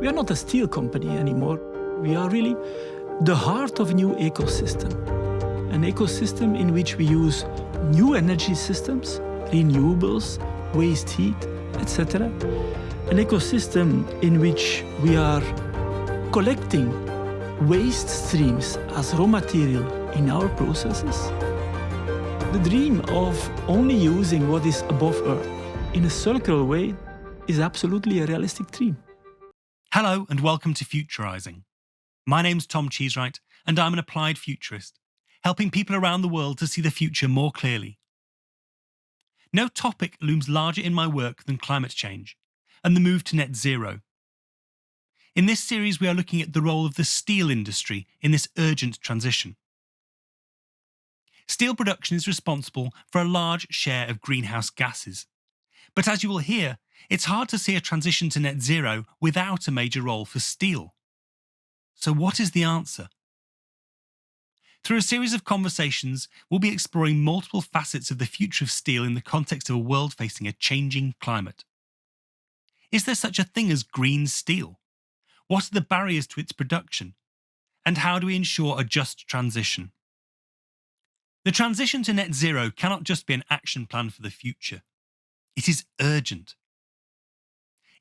We are not a steel company anymore. We are really the heart of a new ecosystem. An ecosystem in which we use new energy systems, renewables, waste heat, etc. An ecosystem in which we are collecting waste streams as raw material in our processes. The dream of only using what is above Earth in a circular way is absolutely a realistic dream. Hello and welcome to Futurising. My name's Tom Cheesewright and I'm an applied futurist, helping people around the world to see the future more clearly. No topic looms larger in my work than climate change and the move to net zero. In this series, we are looking at the role of the steel industry in this urgent transition. Steel production is responsible for a large share of greenhouse gases. But as you will hear, it's hard to see a transition to net zero without a major role for steel. So what is the answer? Through a series of conversations, we'll be exploring multiple facets of the future of steel in the context of a world facing a changing climate. Is there such a thing as green steel? What are the barriers to its production? And how do we ensure a just transition? The transition to net zero cannot just be an action plan for the future. It is urgent.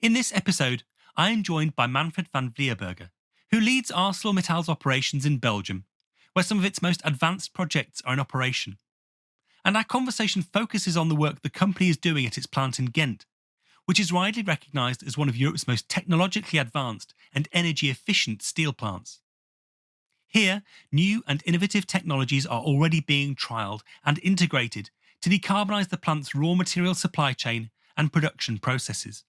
In this episode, I am joined by Manfred Van Vlierberghe, who leads ArcelorMittal's operations in Belgium, where some of its most advanced projects are in operation. And our conversation focuses on the work the company is doing at its plant in Ghent, which is widely recognised as one of Europe's most technologically advanced and energy-efficient steel plants. Here, new and innovative technologies are already being trialled and integrated to decarbonise the plant's raw material supply chain and production processes.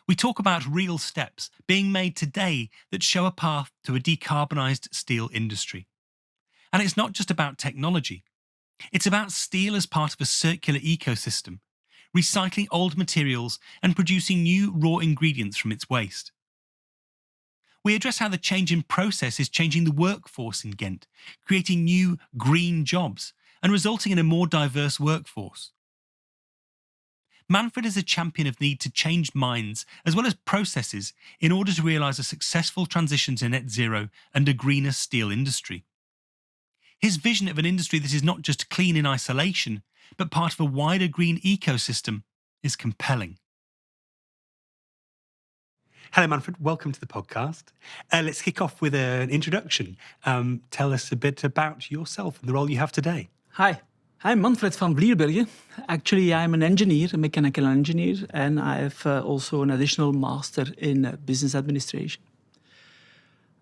We talk about real steps being made today that show a path to a decarbonised steel industry. And it's not just about technology. It's about steel as part of a circular ecosystem, recycling old materials and producing new raw ingredients from its waste. We address how the change in process is changing the workforce in Ghent, creating new green jobs and resulting in a more diverse workforce. Manfred is a champion of the need to change minds as well as processes in order to realise a successful transition to net zero and a greener steel industry. His vision of an industry that is not just clean in isolation, but part of a wider green ecosystem is compelling. Hello, Manfred. Welcome to the podcast. Let's kick off with an introduction. Tell us a bit about yourself and the role you have today. Hi, I'm Manfred Van Vlierberghe. Actually, I'm an engineer, a mechanical engineer, and I have also an additional master in business administration.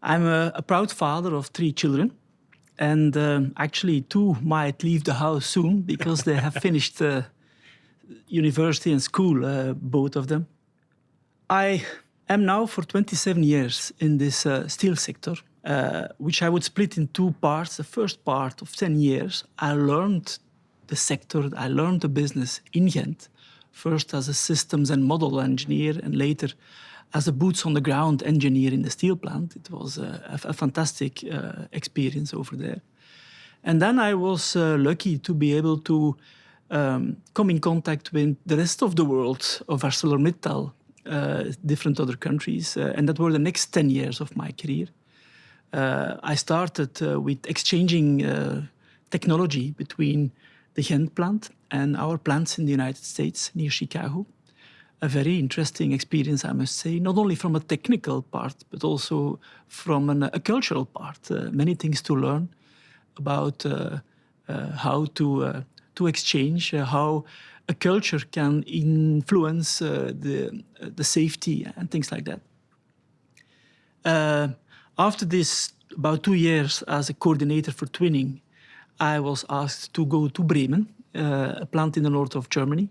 I'm a proud father of 3 children, and actually 2 might leave the house soon because they have finished university and school, both of them. I am now for 27 years in this steel sector, which I would split in 2 parts. The first part of 10 years, I learned the sector, I learned the business in Ghent, first as a systems and model engineer and later as a boots-on-the-ground engineer in the steel plant. It was a fantastic experience over there. And then I was lucky to be able to come in contact with the rest of the world of ArcelorMittal, different other countries, and that were the next 10 years of my career. I started with exchanging technology between the Ghent plant and our plants in the United States near Chicago. A very interesting experience, I must say, not only from a technical part, but also from a cultural part. Many things to learn about how to exchange, how a culture can influence the safety and things like that. After this, about 2 years as a coordinator for twinning, I was asked to go to Bremen, a plant in the north of Germany,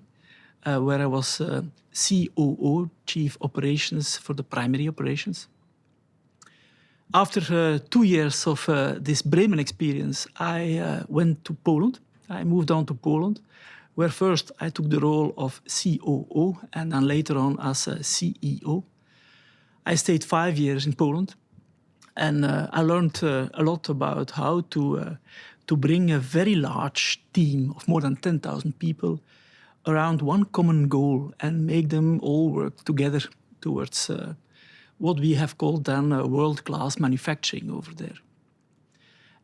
where I was COO, Chief Operations for the primary operations. After 2 years of this Bremen experience, I went to Poland. I moved on to Poland, where first I took the role of COO and then later on as a CEO. I stayed 5 years in Poland, and I learned a lot about how to bring a very large team of more than 10,000 people around one common goal and make them all work together towards what we have called then world-class manufacturing over there.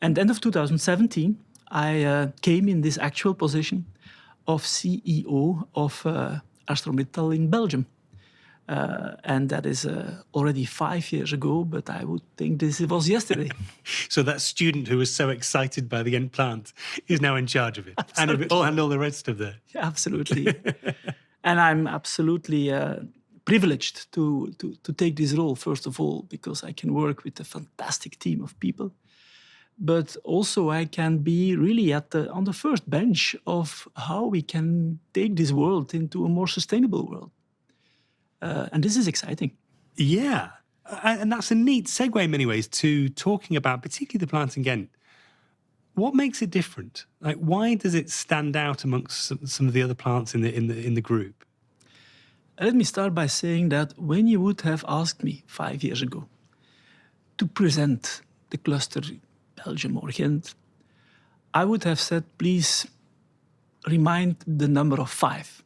And end of 2017, I came in this actual position of CEO of ArcelorMittal in Belgium. And that is already 5 years ago, but I would think this was yesterday. So that student who was so excited by the Ghent plant is now in charge of it and all the rest of the... Absolutely. And I'm absolutely privileged to take this role, first of all, because I can work with a fantastic team of people. But also I can be really on the first bench of how we can take this world into a more sustainable world. And this is exciting. Yeah. And that's a neat segue in many ways to talking about particularly the plant in Ghent. What makes it different? Like, why does it stand out amongst some of the other plants in the group? Let me start by saying that when you would have asked me 5 years ago to present the cluster Belgium or Ghent, I would have said, please remind the number of 5.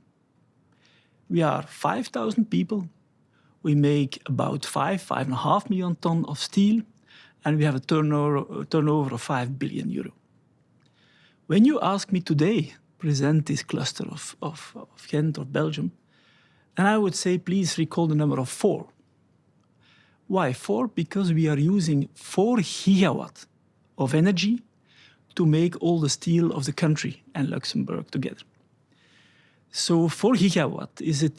We are 5,000 people. We make about 5.5 million tons of steel, and we have a turnover of 5 billion euro. When you ask me today, present this cluster of Ghent or Belgium, then I would say, please recall the number of 4. Why 4? Because we are using 4 gigawatt of energy to make all the steel of the country and Luxembourg together. So 4 gigawatt is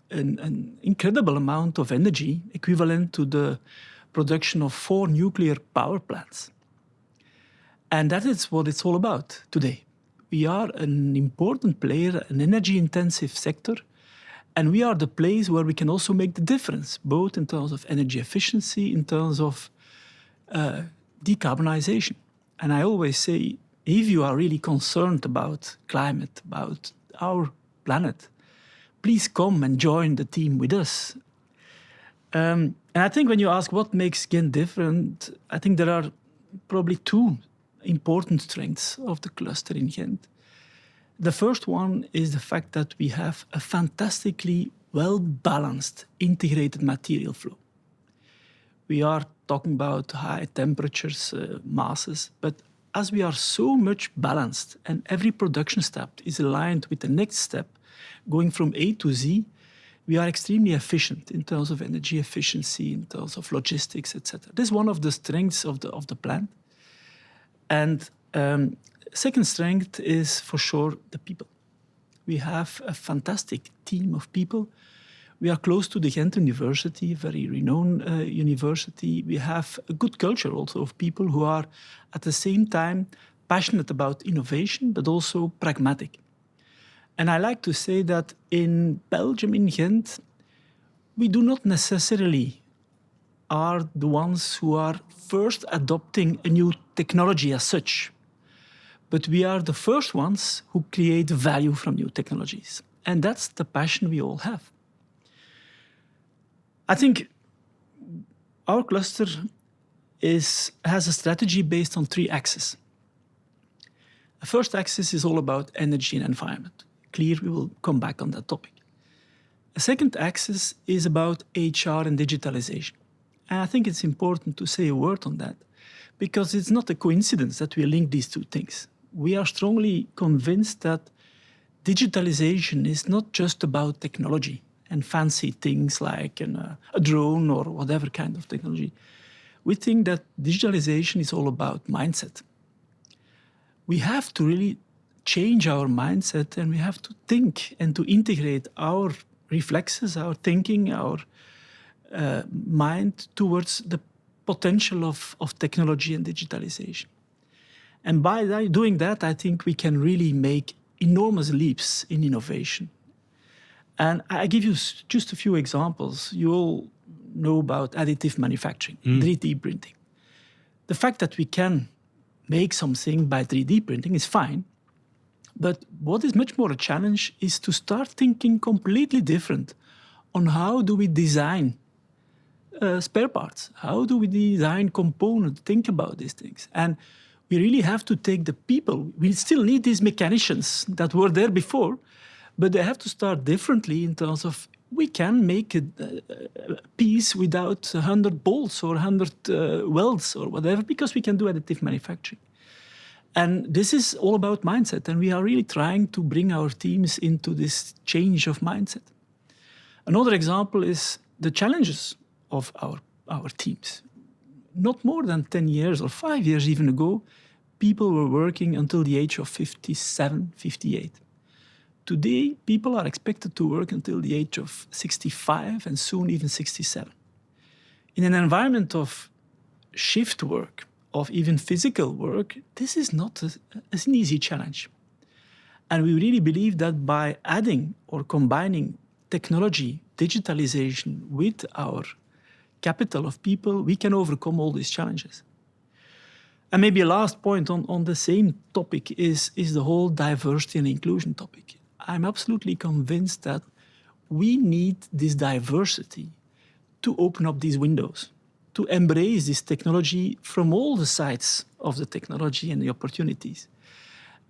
an incredible amount of energy, equivalent to the production of 4 nuclear power plants. And that is what it's all about today. We are an important player, an energy-intensive sector, and we are the place where we can also make the difference, both in terms of energy efficiency, in terms of decarbonization. And I always say, if you are really concerned about climate, about our planet, please come and join the team with us. And I think when you ask what makes Ghent different, I think there are probably 2 important strengths of the cluster in Ghent. The first one is the fact that we have a fantastically well-balanced integrated material flow. We are talking about high temperatures, masses, but as we are so much balanced and every production step is aligned with the next step, going from A to Z, we are extremely efficient in terms of energy efficiency, in terms of logistics, etc. This is one of the strengths of the plant. And second strength is for sure the people. We have a fantastic team of people. We are close to the Ghent University, a very renowned university. We have a good culture also of people who are at the same time passionate about innovation, but also pragmatic. And I like to say that in Belgium, in Ghent, we do not necessarily are the ones who are first adopting a new technology as such, but we are the first ones who create value from new technologies. And that's the passion we all have. I think our cluster has a strategy based on 3 axes. The first axis is all about energy and environment. Clear, we will come back on that topic. The second axis is about HR and digitalization. And I think it's important to say a word on that, because it's not a coincidence that we link these 2 things. We are strongly convinced that digitalization is not just about technology and fancy things like a drone or whatever kind of technology. We think that digitalization is all about mindset. We have to really change our mindset, and we have to think and to integrate our reflexes, our thinking, our mind towards the potential of technology and digitalization. And by doing that, I think we can really make enormous leaps in innovation. And I give you just a few examples. You all know about additive manufacturing, 3D printing. The fact that we can make something by 3D printing is fine. But what is much more a challenge is to start thinking completely different on how do we design spare parts? How do we design components? Think about these things. And we really have to take the people. We still need these mechanicians that were there before, but they have to start differently in terms of we can make a piece without 100 bolts or 100 welds or whatever, because we can do additive manufacturing. And this is all about mindset, and we are really trying to bring our teams into this change of mindset. Another example is the challenges of our teams. Not more than 10 years or 5 years even ago, people were working until the age of 57, 58. Today, people are expected to work until the age of 65 and soon even 67. In an environment of shift work, of even physical work, this is not an easy challenge. And we really believe that by adding or combining technology, digitalization with our capital of people, we can overcome all these challenges. And maybe a last point on the same topic is the whole diversity and inclusion topic. I'm absolutely convinced that we need this diversity to open up these windows, to embrace this technology from all the sides of the technology and the opportunities.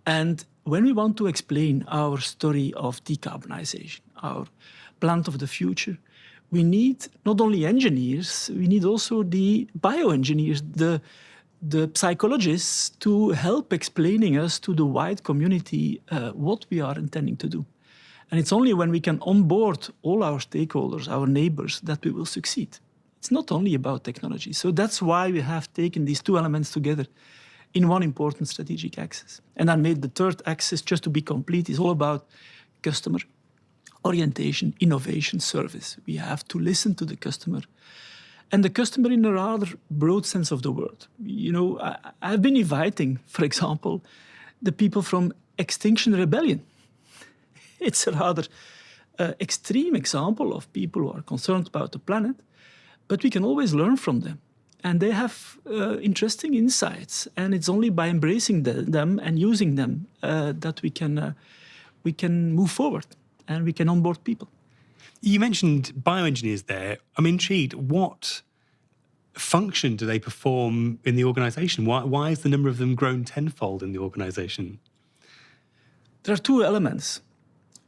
And when we want to explain our story of decarbonization, our plant of the future, we need not only engineers, we need also the bioengineers, the psychologists to help explaining us to the wide community what we are intending to do. And it's only when we can onboard all our stakeholders, our neighbors, that we will succeed. It's not only about technology. So that's why we have taken these two elements together in one important strategic axis. And I made the third axis, just to be complete, is all about customer orientation, innovation, service. We have to listen to the customer. And the customer in a rather broad sense of the word. You know, I've been inviting, for example, the people from Extinction Rebellion. It's a rather extreme example of people who are concerned about the planet, but we can always learn from them. And they have interesting insights, and it's only by embracing them and using them that we can move forward and we can onboard people. You mentioned bioengineers there. I'm intrigued. What function do they perform in the organisation? Why has the number of them grown tenfold in the organisation? There are two elements.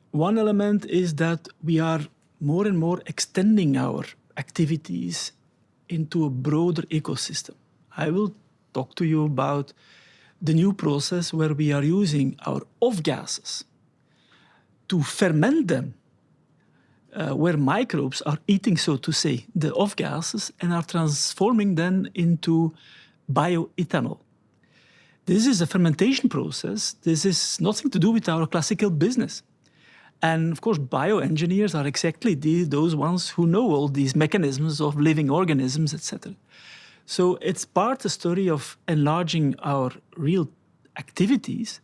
One element is that we are more and more extending our activities into a broader ecosystem. I will talk to you about the new process where we are using our off-gases to ferment them, where microbes are eating, so to say, the off-gases and are transforming them into bioethanol. This is a fermentation process. This is nothing to do with our classical business. And of course, bioengineers are exactly those ones who know all these mechanisms of living organisms, etc. So it's part a story of enlarging our real activities.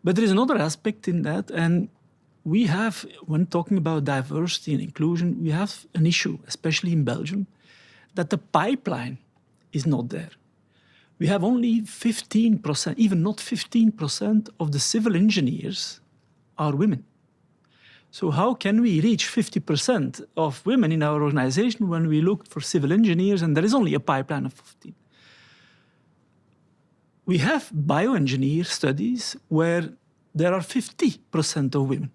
But there is another aspect in that, and we have, when talking about diversity and inclusion, we have an issue, especially in Belgium, that the pipeline is not there. We have only 15%, even not 15% of the civil engineers are women. So how can we reach 50% of women in our organization when we look for civil engineers and there is only a pipeline of 15? We have bioengineer studies where there are 50% of women.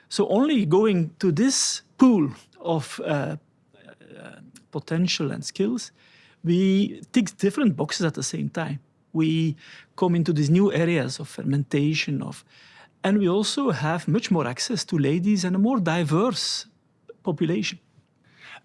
So only going to this pool of potential and skills, we tick different boxes at the same time. We come into these new areas of fermentation, and we also have much more access to ladies and a more diverse population.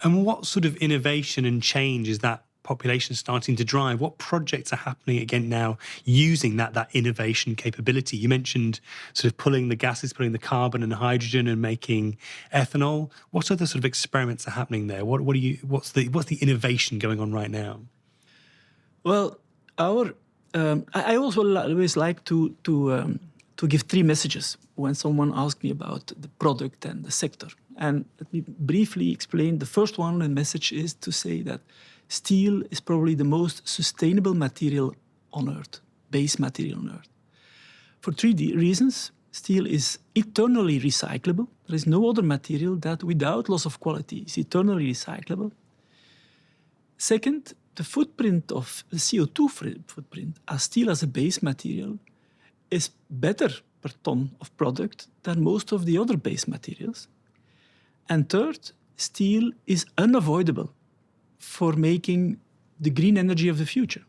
And what sort of innovation and change is that population starting to drive? What projects are happening again now using that innovation capability? You mentioned sort of pulling the gases, pulling the carbon and hydrogen and making ethanol. What other sort of experiments are happening there? What's the innovation going on right now? Well, I also always like to give three messages when someone asks me about the product and the sector. And let me briefly explain. The first one, the message is to say that steel is probably the most sustainable material on Earth, base material on Earth. For three reasons. Steel is eternally recyclable. There is no other material that, without loss of quality, is eternally recyclable. Second, the footprint of the CO2 footprint as steel as a base material is better per ton of product than most of the other base materials. And third, steel is unavoidable for making the green energy of the future.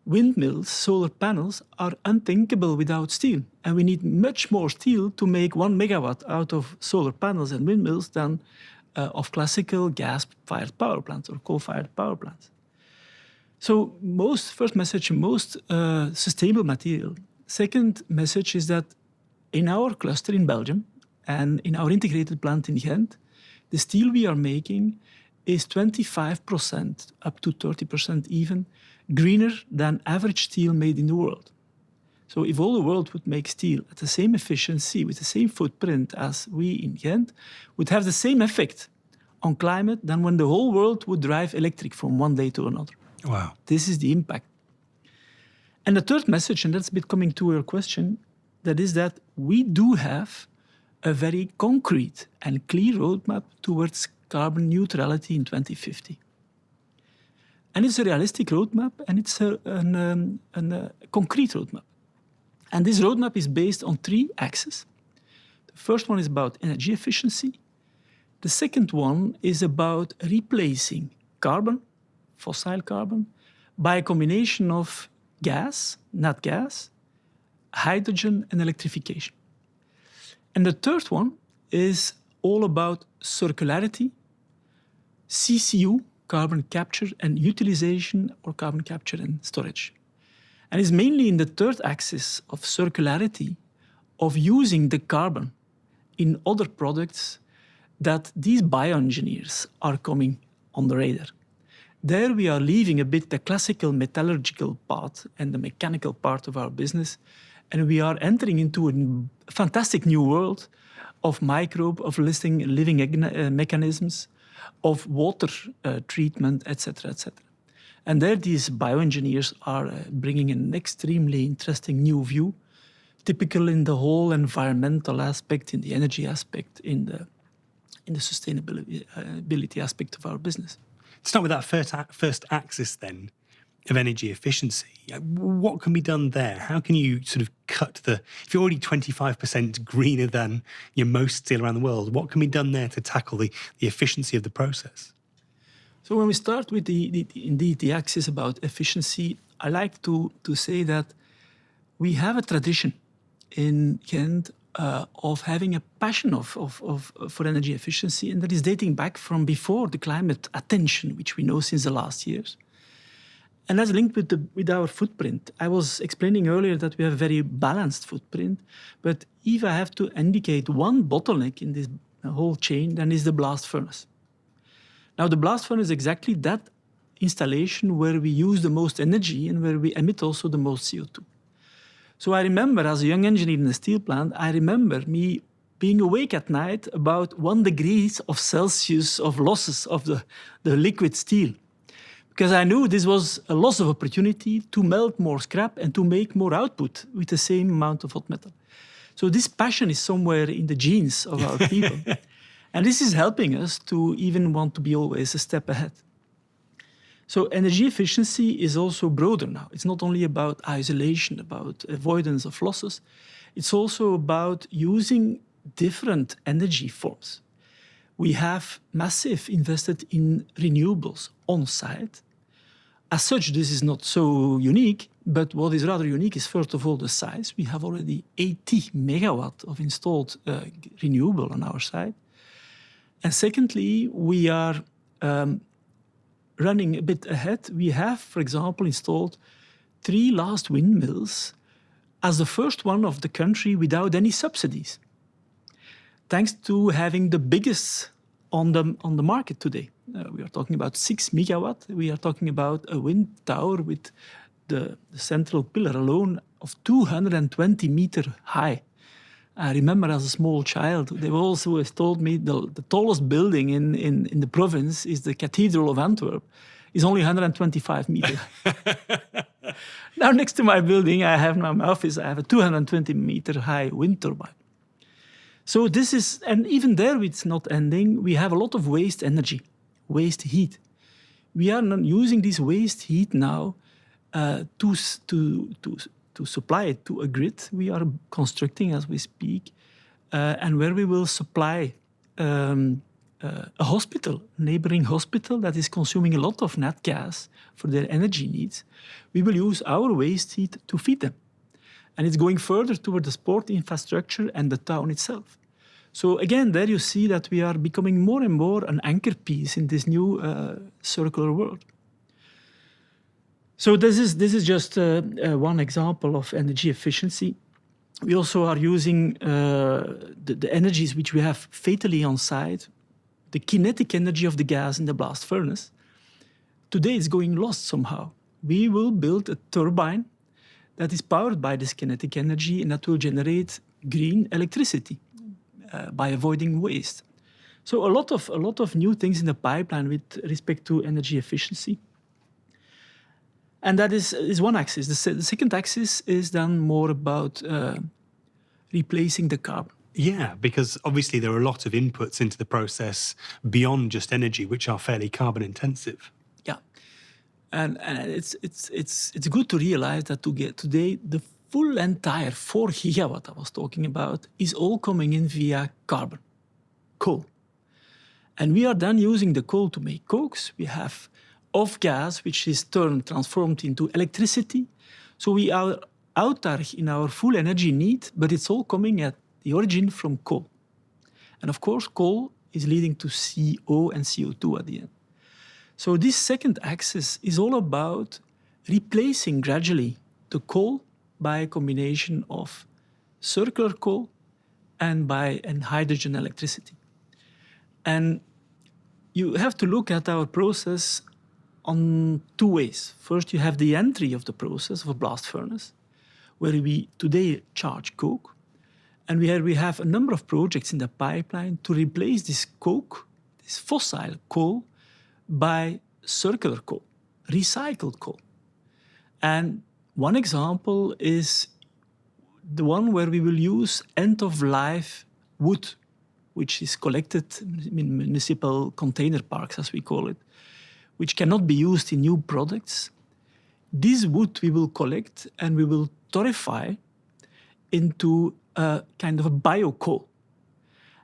Windmills, solar panels are unthinkable without steel. And we need much more steel to make 1 megawatt out of solar panels and windmills than of classical gas-fired power plants or coal-fired power plants. So first message, most sustainable material. Second message is that in our cluster in Belgium and in our integrated plant in Ghent, the steel we are making is 25% up to 30% even greener than average steel made in the world. So if all the world would make steel at the same efficiency, with the same footprint as we in Ghent, would have the same effect on climate than when the whole world would drive electric from one day to another. Wow. This is the impact. And the third message, and that's a bit coming to your question, that is that we do have a very concrete and clear roadmap towards carbon neutrality in 2050. And it's a realistic roadmap, and it's a concrete roadmap. And this roadmap is based on 3 axes. The first one is about energy efficiency. The second one is about replacing carbon, fossil carbon, by a combination of gas, nat gas, hydrogen, and electrification. And the third one is all about circularity, CCU, carbon capture and utilization, or carbon capture and storage. And it's mainly in the third axis of circularity, of using the carbon in other products, that these bioengineers are coming on the radar. There we are leaving a bit the classical metallurgical part and the mechanical part of our business, and we are entering into a fantastic new world of microbe, of living mechanisms, of water treatment, etc., etc. And there these bioengineers are bringing an extremely interesting new view, typical in the whole environmental aspect, in the energy aspect, in the sustainability aspect of our business. Start with that first axis then of energy efficiency. What can be done there? How can you sort of if you're already 25% greener than most steel around the world, what can be done there to tackle the efficiency of the process? So when we start with the axis about efficiency, I like to say that we have a tradition in Ghent of having a passion for energy efficiency, and that is dating back from before the climate attention, which we know since the last years. And that's linked with our footprint. I was explaining earlier that we have a very balanced footprint, but if I have to indicate one bottleneck in this whole chain, then is the blast furnace. Now, the blast furnace is exactly that installation where we use the most energy and where we emit also the most CO2. So I remember, as a young engineer in a steel plant, I remember me being awake at night about 1 degree Celsius of losses of the liquid steel. Because I knew this was a loss of opportunity to melt more scrap and to make more output with the same amount of hot metal. So this passion is somewhere in the genes of our people. And this is helping us to even want to be always a step ahead. So energy efficiency is also broader now. It's not only about isolation, about avoidance of losses. It's also about using different energy forms. We have massive invested in renewables on site. As such, this is not so unique, but what is rather unique is, first of all, the size. We have already 80 megawatt of installed renewable on our site. And secondly, we are running a bit ahead. We have, for example, installed 3 last windmills as the first one of the country without any subsidies, thanks to having the biggest on the market today. We are talking about 6 megawatt. We are talking about a wind tower with the central pillar alone of 220 meter high. I remember as a small child, they also told me the tallest building in the province is the Cathedral of Antwerp. It's only 125 meters. Now, next to my building, I have my office, I have a 220 meter high wind turbine. So this is, and even there it's not ending. We have a lot of waste energy, waste heat. We are not using this waste heat now to supply it to a grid we are constructing as we speak, and where we will supply a hospital, neighboring hospital that is consuming a lot of nat gas for their energy needs, we will use our waste heat to feed them. And it's going further toward the sport infrastructure and the town itself. So again, there you see that we are becoming more and more an anchor piece in this new circular world. So this is just one example of energy efficiency. We also are using the energies which we have fatally on site, the kinetic energy of the gas in the blast furnace. Today it's going lost somehow. We will build a turbine that is powered by this kinetic energy and that will generate green electricity by avoiding waste. So a lot of new things in the pipeline with respect to energy efficiency. And that is one axis. The second axis is then more about replacing the carbon. Yeah, because obviously there are a lot of inputs into the process beyond just energy, which are fairly carbon intensive. Yeah, and it's good to realize that today the full entire 4 gigawatt I was talking about is all coming in via carbon, coal. And we are then using the coal to make cokes. We have off gas, which is transformed into electricity. So we are autark in our full energy need, but it's all coming at the origin from coal. And of course, coal is leading to CO and CO2 at the end. So this second axis is all about replacing gradually the coal by a combination of circular coal and hydrogen electricity. And you have to look at our process on 2 ways. First, you have the entry of the process of a blast furnace, where we today charge coke. And we have a number of projects in the pipeline to replace this coke, this fossil coal, by circular coal, recycled coal. And one example is the one where we will use end-of-life wood, which is collected in municipal container parks, as we call it, which cannot be used in new products. This wood we will collect and we will torrefy into a kind of a bio-coal.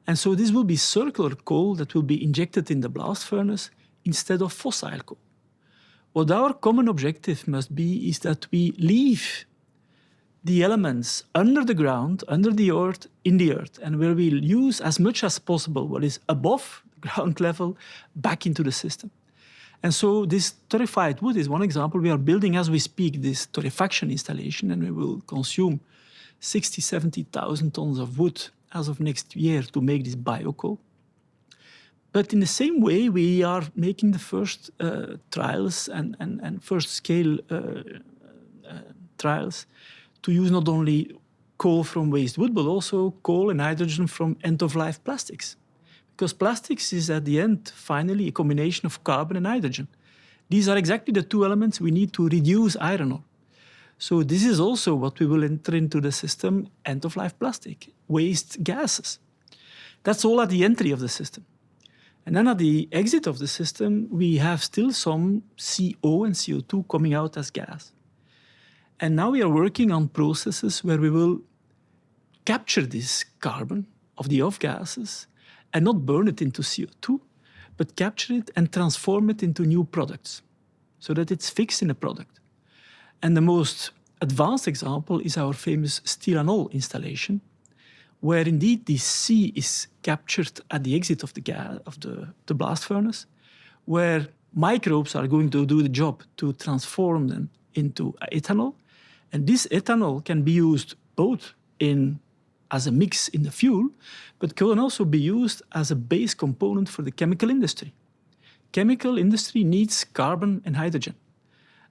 And so this will be circular coal that will be injected in the blast furnace instead of fossil coal. What our common objective must be is that we leave the elements under the ground, under the earth, in the earth, and where we use as much as possible what is above the ground level back into the system. And so this torrefied wood is one example. We are building, as we speak, this torrefaction installation, and we will consume 60,000, 70,000 tons of wood as of next year to make this biocoal. But in the same way, we are making the first trials and first scale trials to use not only coal from waste wood, but also coal and hydrogen from end-of-life plastics. Because plastics is, at the end, finally, a combination of carbon and hydrogen. These are exactly the 2 elements we need to reduce iron ore. So this is also what we will enter into the system, end-of-life plastic, waste gases. That's all at the entry of the system. And then at the exit of the system, we have still some CO and CO2 coming out as gas. And now we are working on processes where we will capture this carbon of the off gases and not burn it into CO2, but capture it and transform it into new products so that it's fixed in a product. And the most advanced example is our famous steel-and-all installation, where indeed the C is captured at the exit of the blast furnace, where microbes are going to do the job to transform them into ethanol. And this ethanol can be used both as a mix in the fuel, but can also be used as a base component for the chemical industry. Chemical industry needs carbon and hydrogen.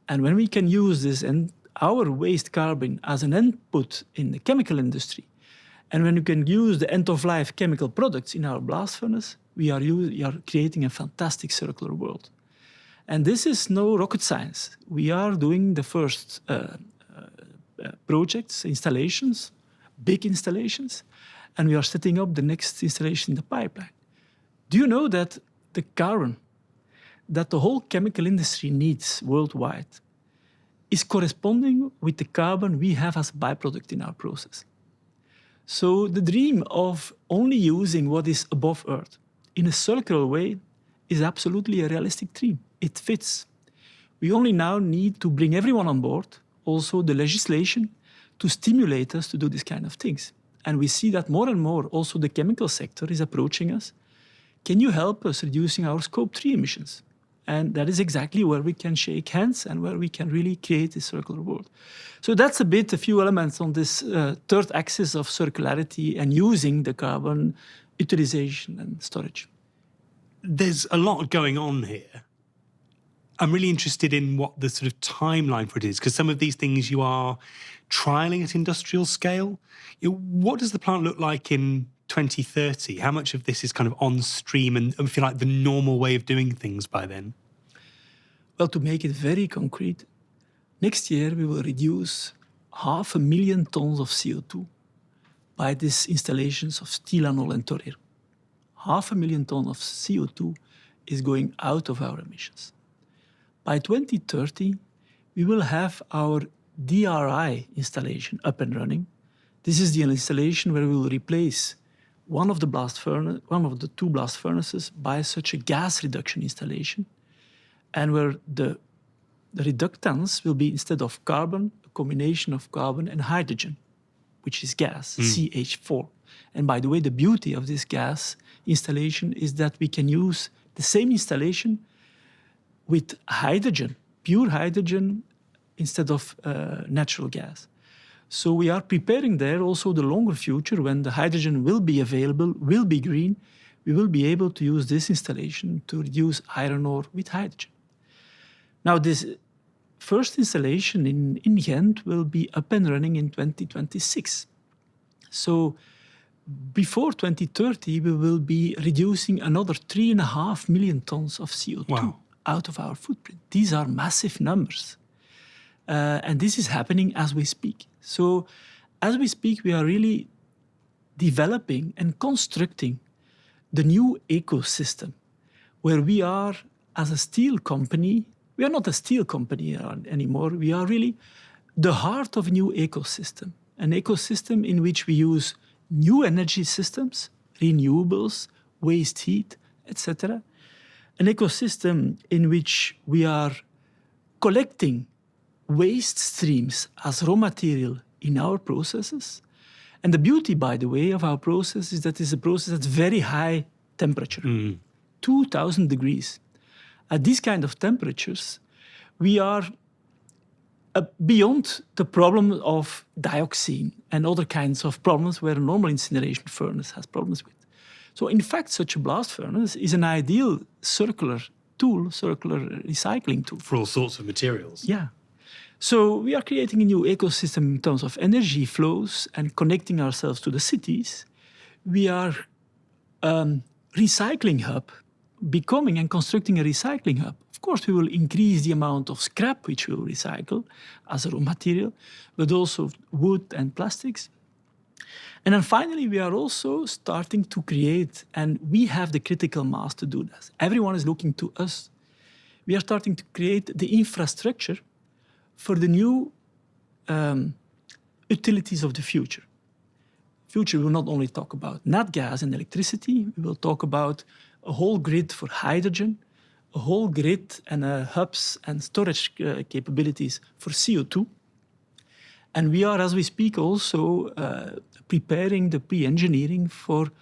And when we can use this and our waste carbon as an input in the chemical industry, and when we can use the end-of-life chemical products in our blast furnace, we are creating a fantastic circular world. And this is no rocket science. We are doing the first projects, installations, big installations, and we are setting up the next installation in the pipeline. Do you know that the carbon that the whole chemical industry needs worldwide is corresponding with the carbon we have as a byproduct in our process? So the dream of only using what is above Earth in a circular way is absolutely a realistic dream. It fits. We only now need to bring everyone on board, also the legislation, to stimulate us to do these kind of things. And we see that more and more also the chemical sector is approaching us. Can you help us reducing our Scope 3 emissions? And that is exactly where we can shake hands and where we can really create a circular world. So that's a few elements on this third axis of circularity and using the carbon utilization and storage. There's a lot going on here. I'm really interested in what the sort of timeline for it is, because some of these things you are trialling at industrial scale. What does the plant look like in 2030? How much of this is kind of on stream and I feel like the normal way of doing things by then? Well, to make it very concrete, next year we will reduce 500,000 tons of CO2 by these installations of Stilanol and Torero. 500,000 tons of CO2 is going out of our emissions. By 2030, we will have our DRI installation up and running. This is the installation where we will replace one of the two blast furnaces by such a gas reduction installation, and where the reductants will be, instead of carbon, a combination of carbon and hydrogen, which is gas, CH4. And by the way, the beauty of this gas installation is that we can use the same installation with hydrogen, pure hydrogen, instead of natural gas. So we are preparing there also the longer future when the hydrogen will be available, will be green. We will be able to use this installation to reduce iron ore with hydrogen. Now, this first installation in Ghent will be up and running in 2026. So before 2030, we will be reducing another 3.5 million tons of CO2 out of our footprint. These are massive numbers. And this is happening as we speak. So as we speak, we are really developing and constructing the new ecosystem where we are, as a steel company, we are not a steel company anymore. We are really the heart of a new ecosystem, an ecosystem in which we use new energy systems, renewables, waste heat, etc. An ecosystem in which we are collecting waste streams as raw material in our processes. And the beauty, by the way, of our process is that it's a process at very high temperature, 2,000 degrees. At these kind of temperatures, we are beyond the problem of dioxin and other kinds of problems where a normal incineration furnace has problems with. So in fact, such a blast furnace is an ideal circular tool, circular recycling tool. For all sorts of materials. Yeah. So we are creating a new ecosystem in terms of energy flows and connecting ourselves to the cities. We are recycling hub, becoming and constructing a recycling hub. Of course, we will increase the amount of scrap which we will recycle as a raw material, but also wood and plastics. And then finally, we are also starting to create, and we have the critical mass to do this. Everyone is looking to us. We are starting to create the infrastructure for the new utilities of the future. Future, we will not only talk about nat gas and electricity, we will talk about a whole grid for hydrogen, a whole grid and hubs and storage capabilities for CO2. And we are, as we speak, also preparing the pre-engineering for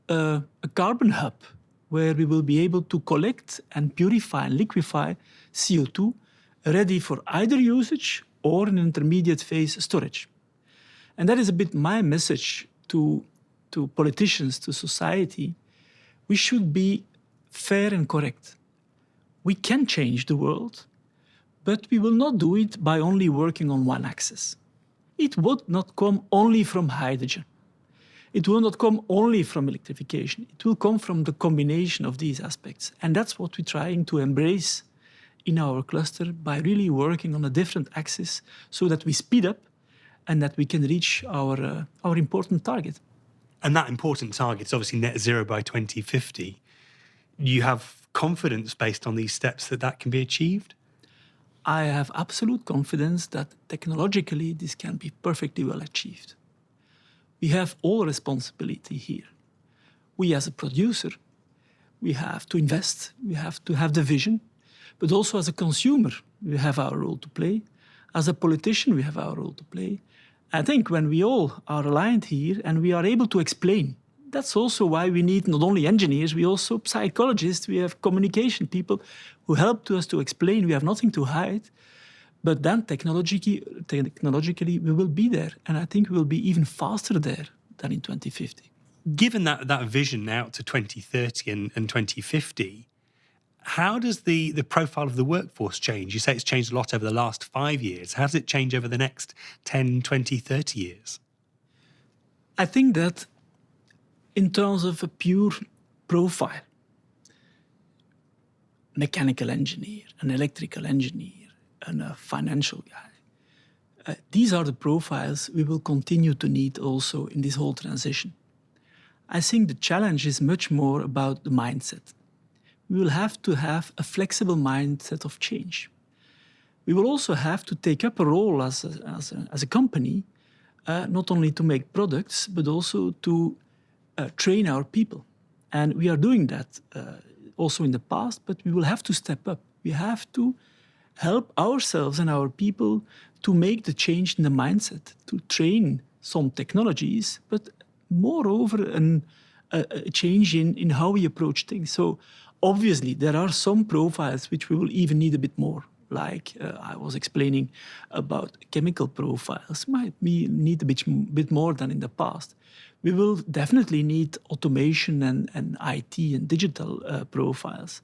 a carbon hub, where we will be able to collect and purify and liquefy CO2, ready for either usage or an intermediate phase storage. And that is a bit my message to politicians, to society. We should be fair and correct. We can change the world, but we will not do it by only working on one axis. It would not come only from hydrogen. It will not come only from electrification. It will come from the combination of these aspects. And that's what we're trying to embrace in our cluster by really working on a different axis so that we speed up and that we can reach our important target. And that important target is obviously net zero by 2050. You have confidence based on these steps that that can be achieved? I have absolute confidence that technologically this can be perfectly well achieved. we have all responsibility here. We as a producer, we have to invest, we have to have the vision, but also as a consumer, we have our role to play. As a politician, we have our role to play. I think when we all are aligned here and we are able to explain, that's also why we need not only engineers, we also psychologists, we have communication people who help us to explain. We have nothing to hide, but then technologically we will be there. And I think we will be even faster there than in 2050. Given that vision out to 2030 and 2050, how does the profile of the workforce change? You say it's changed a lot over the last 5 years. How does it change over the next 10, 20, 30 years? I think that in terms of a pure profile, mechanical engineer, an electrical engineer, and a financial guy, these are the profiles we will continue to need also in this whole transition. I think the challenge is much more about the mindset. We will have to have a flexible mindset of change. We will also have to take up a role as a company, not only to make products, but also to train our people. And we are doing that also in the past, but we will have to step up. We have to help ourselves and our people to make the change in the mindset, to train some technologies, but moreover a change in how we approach things. So obviously there are some profiles which we will even need a bit more, like I was explaining about chemical profiles, might we need a bit more than in the past. We will definitely need automation and IT and digital profiles.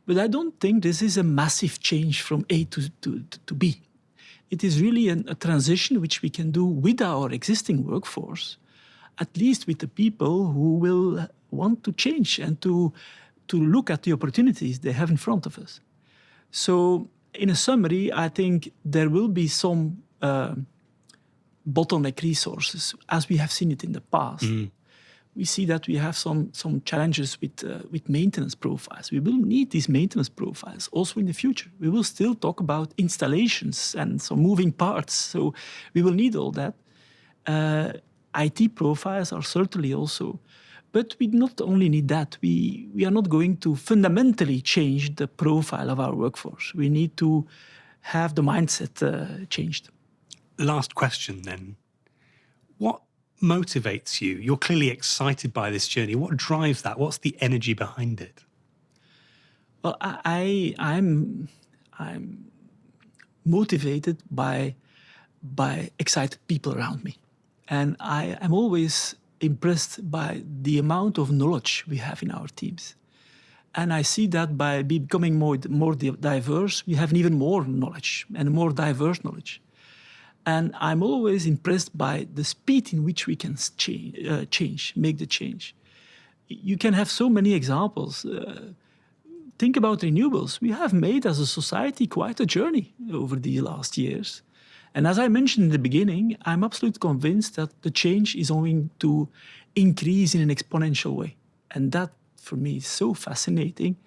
But I don't think this is a massive change from A to B. It is really a transition which we can do with our existing workforce, at least with the people who will want to change and to look at the opportunities they have in front of us. So in a summary, I think there will be some bottleneck resources, as we have seen it in the past. We see that we have some challenges with maintenance profiles. We will need these maintenance profiles also in the future. We will still talk about installations and some moving parts, so we will need all that. IT profiles are certainly also, but we not only need that, we are not going to fundamentally change the profile of our workforce. We need to have the mindset changed. Last question then. What motivates you? You're clearly excited by this journey. What drives that? What's the energy behind it? Well, I'm motivated by excited people around me. And I am always impressed by the amount of knowledge we have in our teams. And I see that by becoming more diverse, we have even more knowledge and more diverse knowledge. And I'm always impressed by the speed in which we can make the change. You can have so many examples. Think about renewables. We have made as a society quite a journey over the last years. And as I mentioned in the beginning, I'm absolutely convinced that the change is going to increase in an exponential way. And that, for me, is so fascinating.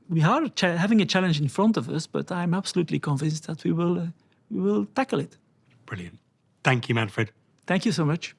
We are having a challenge in front of us, but I'm absolutely convinced that we will tackle it. Brilliant. Thank you, Manfred. Thank you so much.